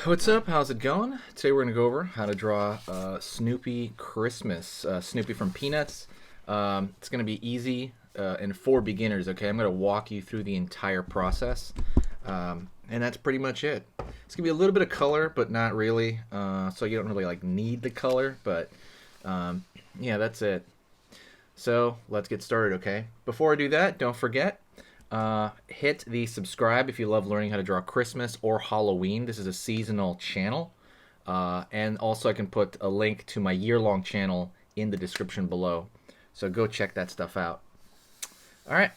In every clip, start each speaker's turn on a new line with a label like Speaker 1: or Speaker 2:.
Speaker 1: What's up? How's it going? Today we're going to go over how to draw Snoopy Christmas. Snoopy from Peanuts. It's going to be easy and for beginners, okay? I'm going to walk you through the entire process. And that's pretty much it. It's going to be a little bit of color, but not really. So you don't really need the color, but yeah, that's it. So let's get started, okay? Before I do that, don't forget, hit the subscribe if you love learning how to draw Christmas or Halloween. This is a seasonal channel. And also I can put a link to my year-long channel in the description below. So go check that stuff out. Alright,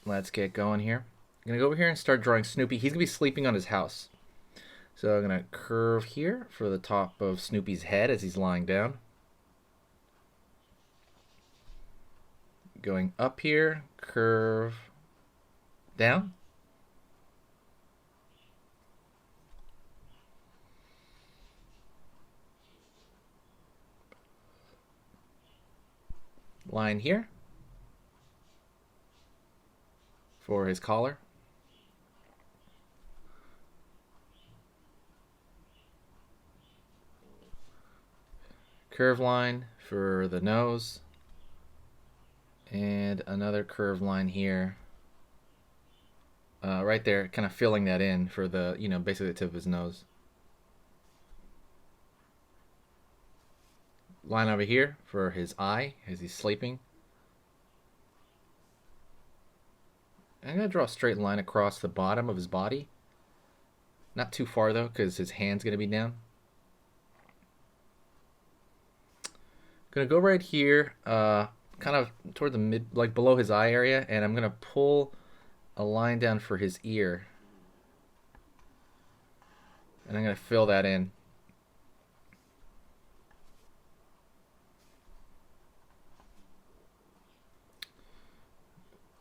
Speaker 1: let's get going here. I'm going to go over here and start drawing Snoopy. He's going to be sleeping on his house. So I'm going to curve here for the top of Snoopy's head as he's lying down. Going up here, curve down. Line here for his collar. Curve line for the nose. And another curved line here. Right there, kind of filling that in for the, basically the tip of his nose. Line over here for his eye as he's sleeping. I'm going to draw a straight line across the bottom of his body. Not too far though, because his hand's going to be down. Going to go right here, kind of toward the mid, below his eye area, and I'm going to pull a line down for his ear. And I'm going to fill that in.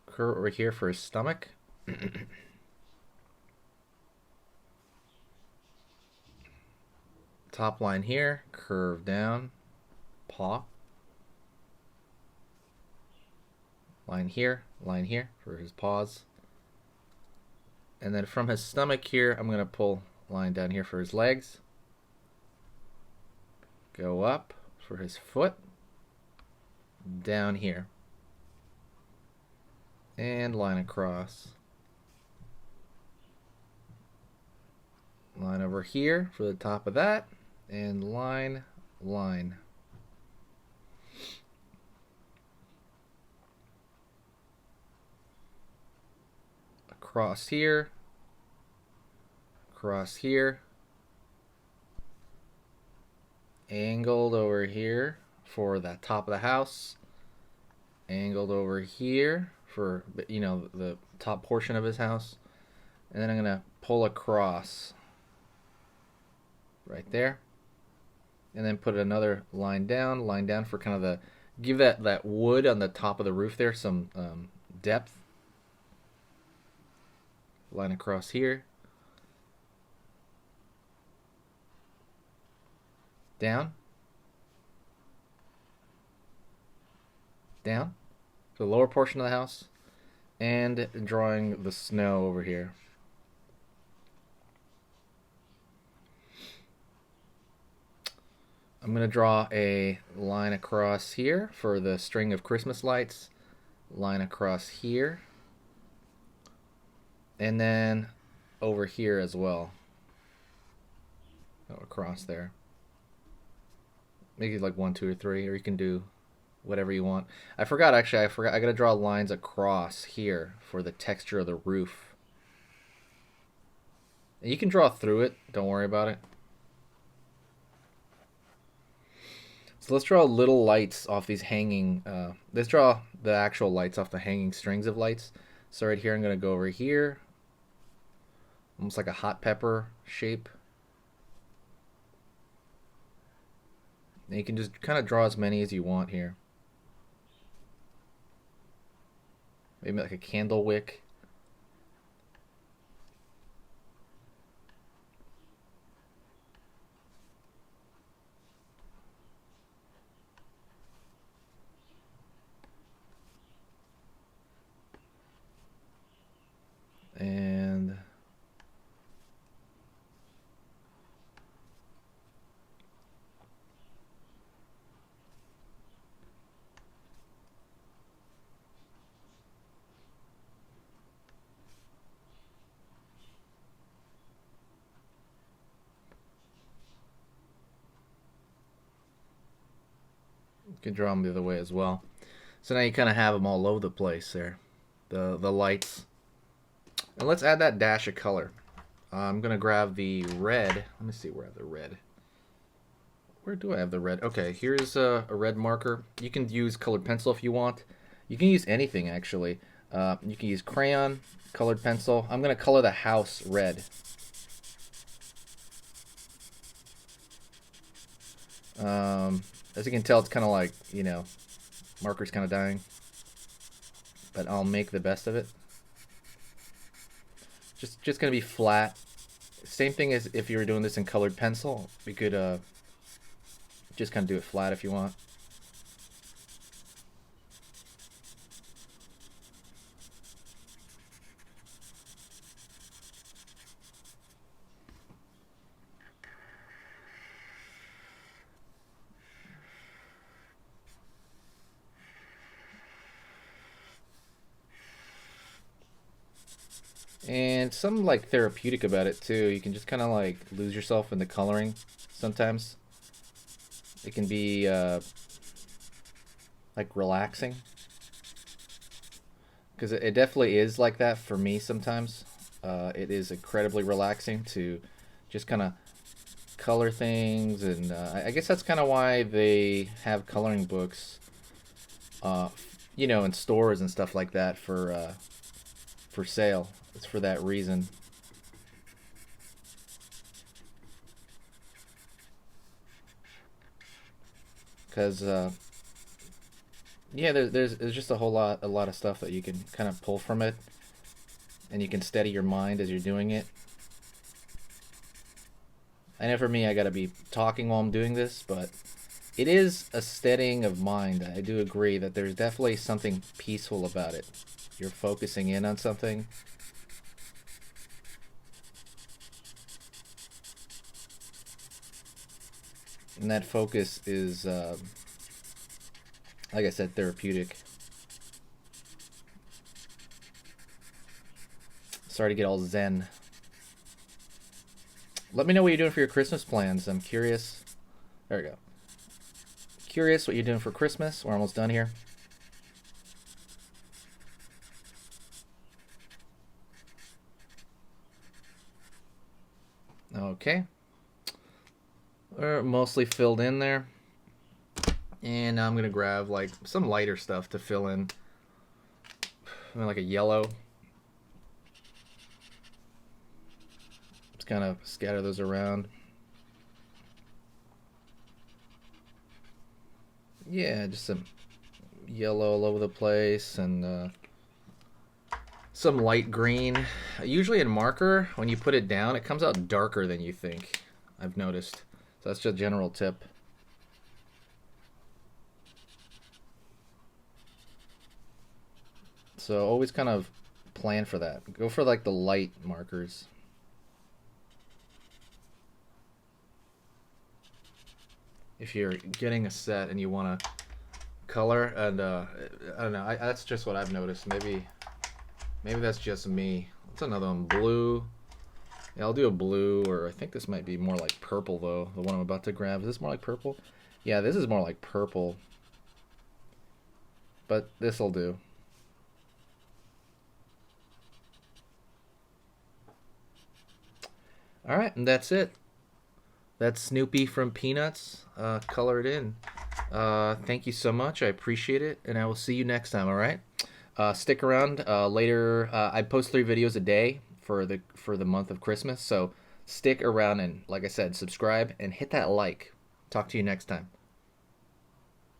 Speaker 1: Curve over here for his stomach. Top line here, curve down, paw. Line here for his paws. And then from his stomach here, I'm going to pull a line down here for his legs. Go up for his foot. Down here. And line across. Line over here for the top of that. And line. Across here, angled over here for the top of the house, angled over here for, the top portion of his house, and then I'm going to pull across right there, and then put another line down for kind of the, give that wood on the top of the roof there some depth. Line across here. Down. To the lower portion of the house. And drawing the snow over here. I'm going to draw a line across here for the string of Christmas lights. Line across here. And then over here as well. Go across there. Make it like 1, 2, or 3, or you can do whatever you want. I forgot. I gotta draw lines across here for the texture of the roof. And you can draw through it. Don't worry about it. So let's draw little lights off these hanging. Let's draw the actual lights off the hanging strings of lights. So right here, I'm gonna go over here. Almost like a hot pepper shape. And you can just kind of draw as many as you want here. Maybe like a candle wick. And can draw them the other way as well. So now you kind of have them all over the place there, the lights. And let's add that dash of color. I'm gonna grab the red. Let me see where I have the red. Where do I have the red? Okay, here's a red marker. You can use colored pencil if you want. You can use anything actually. You can use crayon, colored pencil. I'm gonna color the house red. As you can tell, it's kind of like, you know, marker's kind of dying. But I'll make the best of it. Just gonna be flat. Same thing as if you were doing this in colored pencil. You could just kind of do it flat if you want. And something like therapeutic about it too. You can just kind of like lose yourself in the coloring sometimes. It can be like relaxing, because it definitely is like that for me sometimes. It is incredibly relaxing to just kind of color things, and I guess that's kind of why they have coloring books, you know, in stores and stuff like that for sale. It's for that reason. Because yeah, there's just a lot of stuff that you can kind of pull from it, and you can steady your mind as you're doing it. I know for me, I gotta be talking while I'm doing this, but it is a steadying of mind. I do agree that there's definitely something peaceful about it. You're focusing in on something. And that focus is, like I said, therapeutic. Sorry to get all zen. Let me know what you're doing for your Christmas plans. I'm curious. There we go. Curious what you're doing for Christmas. We're almost done here. Okay. We're mostly filled in there. And now I'm going to grab like some lighter stuff to fill in. Like a yellow. Just kind of scatter those around. Yeah, just some yellow all over the place, and some light green. Usually in marker, when you put it down, it comes out darker than you think, I've noticed. So that's just a general tip. So always kind of plan for that. Go for like the light markers. If you're getting a set and you want to color, and I don't know, that's just what I've noticed. Maybe that's just me. What's another one? Blue. Yeah, I'll do a blue, or I think this might be more like purple though. The one I'm about to grab. Is this more like purple? Yeah, this is more like purple. But this'll do. All right, and that's it. That's Snoopy from Peanuts, colored in. Thank you so much. I appreciate it, and I will see you next time. All right. Stick around. Later, I post 3 videos a day for the month of Christmas. So stick around and, like I said, subscribe and hit that like. Talk to you next time.